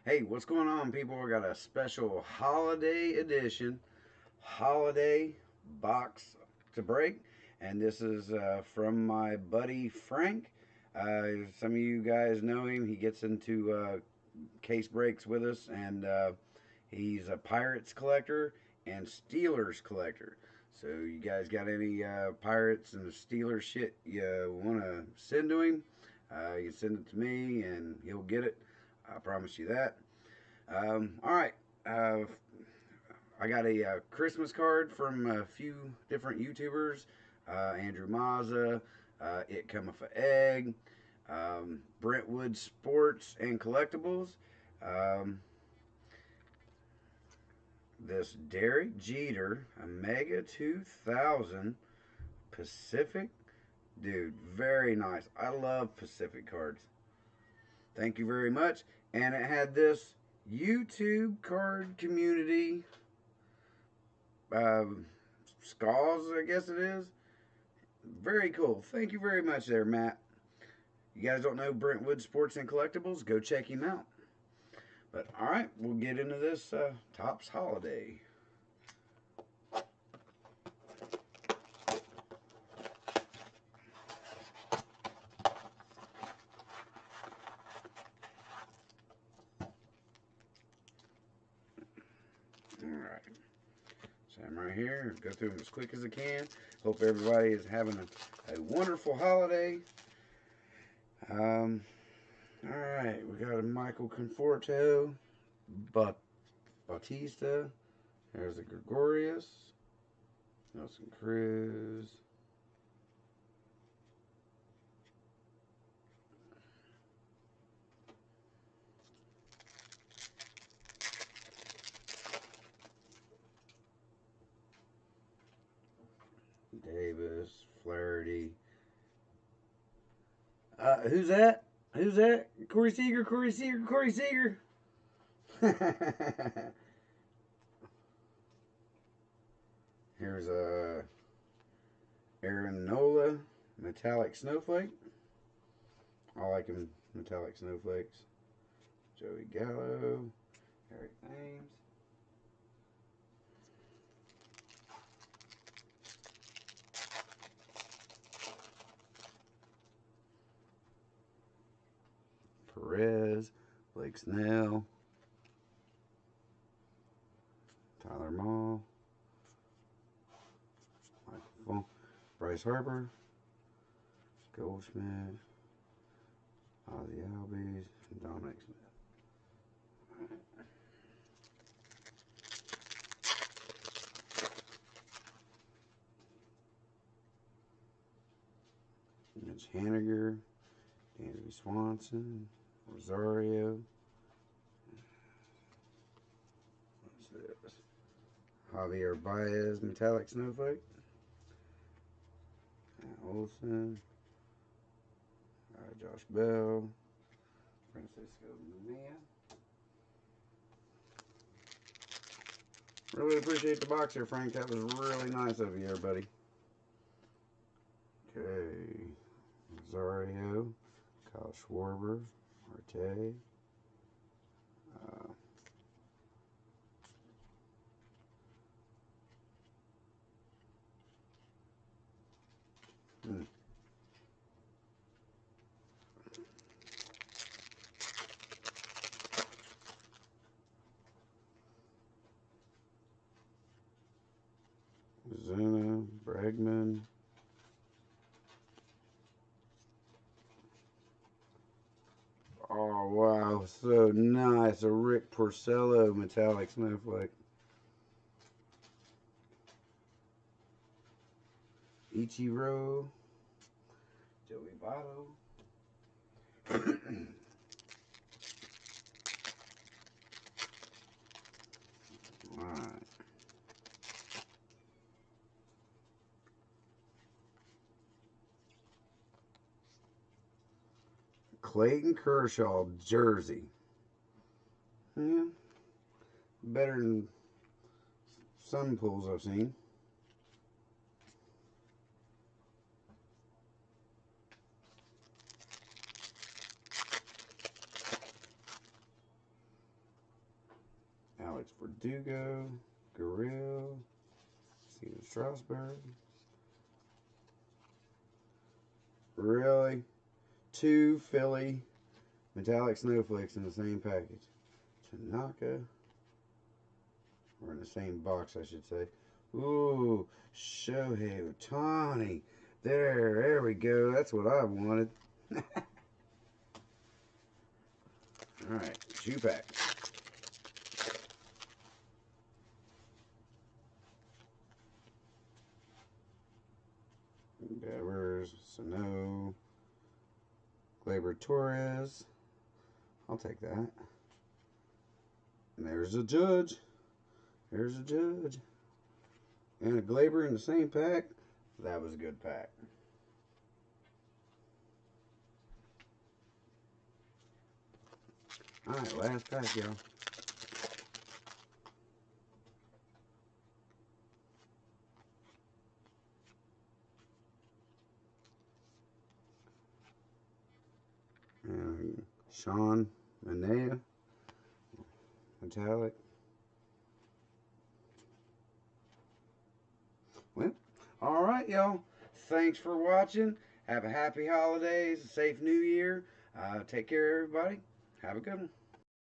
Hey, what's going on, people? We got a special holiday edition, holiday box to break, and this is from my buddy Frank. Some of you guys know him. He gets into case breaks with us, and he's a Pirates collector and Steelers collector. So, you guys got any Pirates and Steelers shit you want to send to him? You can send it to me, and he'll get it. I promise you that. All right. Uh, I got a Christmas card from a few different YouTubers. Andrew Mazza, It Cometh a Egg, Brentwood Sports and Collectibles. Um, this Derek Jeter, a Mega 2000 Pacific. Dude, very nice. I love Pacific cards. Thank you very much. And it had this YouTube card community um, Skulls, I guess it is. Very cool. Thank you very much there, Matt. You guys don't know Brentwood Sports and Collectibles? Go check him out. But all right, we'll get into this Topps Holiday. All right, so I'm right here. Go through them as quick as I can. Hope everybody is having a wonderful holiday. Um, all right, we got a Michael Conforto, but Bautista. There's a Gregorius, Nelson Cruz, Davis, Flaherty. Who's that? Who's that? Corey Seager, Corey Seager, Corey Seager. Here's a Aaron Nola, metallic snowflake. I like him metallic snowflakes. Joey Gallo, Eric Thames. Perez, Blake Snell, Tyler Mall, Michael Funk, Bryce Harper, Goldschmidt, Ozzy Albies, and Dominic Smith. Mitch Haniger, Dansby Swanson, Rosario. What's this? Javier Baez, metallic snowflake. Olson, Josh Bell, Francisco Mania. Really appreciate the box here, Frank. That was really nice of you, everybody. Okay, Rosario, Kyle Schwarber, Marte. Uh, hmm. Zuna, Bregman. Oh, wow. So nice. A Rick Porcello metallic snowflake. Ichiro. Joey Votto. Alright. Clayton Kershaw jersey. Yeah. Better than some pulls I've seen. Alex Verdugo, Gurriel, Steven Strasburg. Really? 2 Philly metallic snowflakes in the same package. Tanaka. Or in the same box, I should say. Ooh, Shohei Ohtani. There we go. That's what I wanted. Alright, 2-pack. Devers, Sano, Gleyber Torres. I'll take that. And there's a Judge. There's a Judge. And a Gleyber in the same pack. That was a good pack. Alright, last pack, y'all. And Sean Manaea, metallic. Well, all right, y'all. Thanks for watching. Have a happy holidays, a safe new year. Take care, everybody. Have a good one.